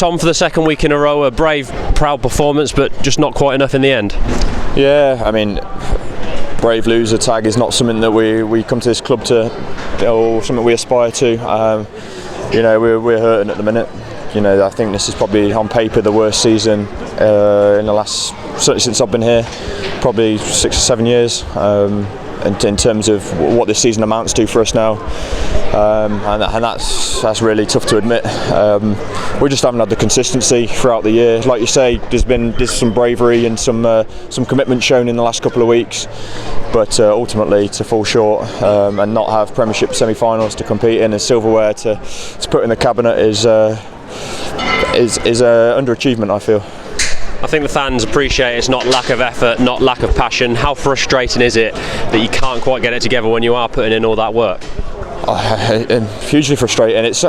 Tom, for the second week in a row, a brave, proud performance, but just not quite enough in the end. Yeah, I mean, brave loser tag is not something that we come to this club to, or something we aspire to. You know, we're hurting at the minute. You know, I think this is probably on paper the worst season in the last, certainly since I've been here, probably 6 or 7 years. In terms of what this season amounts to for us now, and that's really tough to admit. We just haven't had the consistency throughout the year. Like you say, there's some bravery and some commitment shown in the last couple of weeks, but ultimately to fall short and not have Premiership semi-finals to compete in and silverware to put in the cabinet is underachievement, I feel. I think the fans appreciate it's not lack of effort, not lack of passion. How frustrating is it that you can't quite get it together when you are putting in all that work? Hugely frustrating. It's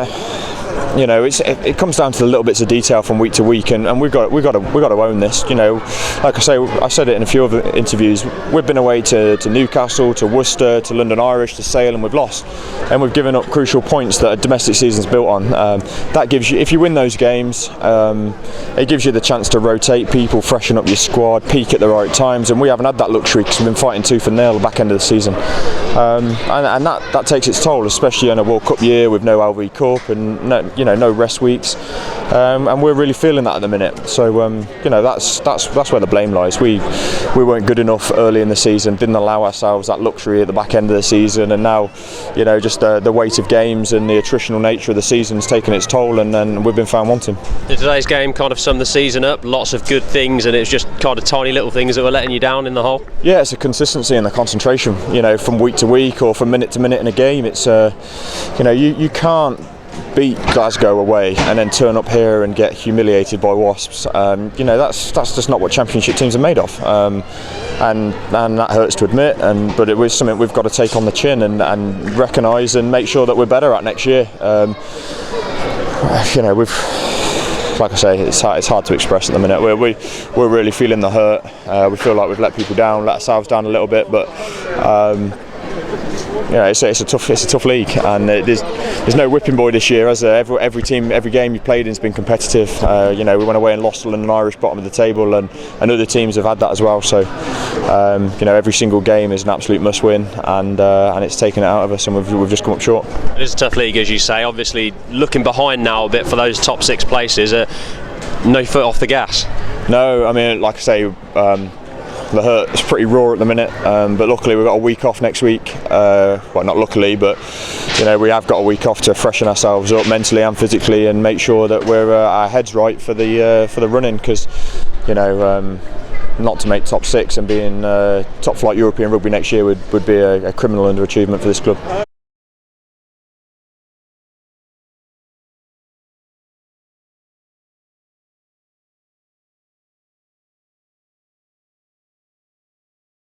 you know, it comes down to the little bits of detail from week to week, and we've got to own this. You know, like I said it in a few other interviews. We've been away to Newcastle, to Worcester, to London Irish, to Sale, and we've lost, and we've given up crucial points that a domestic season's built on. That gives you, if you win those games, it gives you the chance to rotate people, freshen up your squad, peak at the right times, and we haven't had that luxury because we've been fighting tooth and nail the back end of the season, and that takes its toll, especially in a World Cup year with no LV Cup and no rest weeks, and we're really feeling that at the minute. So that's where the blame lies. We weren't good enough early in the season, didn't allow ourselves that luxury at the back end of the season, and now just the weight of games and the attritional nature of the season's taken its toll, and then we've been found wanting. Did today's game kind of sum the season up? Lots of good things, and it's just kind of tiny little things that were letting you down in the whole? Yeah, it's a consistency and the concentration, from week to week or from minute to minute in a game. It's you can't beat Glasgow away and then turn up here and get humiliated by Wasps. That's just not what Championship teams are made of, and that hurts to admit. But it was something we've got to take on the chin and recognise and make sure that we're better at next year. Like I say, it's hard to express at the minute. We're really feeling the hurt. We feel like we've let people down, let ourselves down a little bit, but. It's a tough league, and there's no whipping boy this year. As every team, every game you played in has been competitive. We went away and lost to London Irish, bottom of the table, and other teams have had that as well. So every single game is an absolute must-win, and it's taken it out of us, and we've just come up short. It is a tough league, as you say. Obviously, looking behind now a bit for those top 6 places. No foot off the gas. No, I mean, like I say. The hurt is pretty raw at the minute, but luckily we've got a week off next week. Well, not luckily, but we have got a week off to freshen ourselves up mentally and physically, and make sure that we're our heads right for the running. Because not to make top 6 and being top flight European rugby next year would be a criminal underachievement for this club.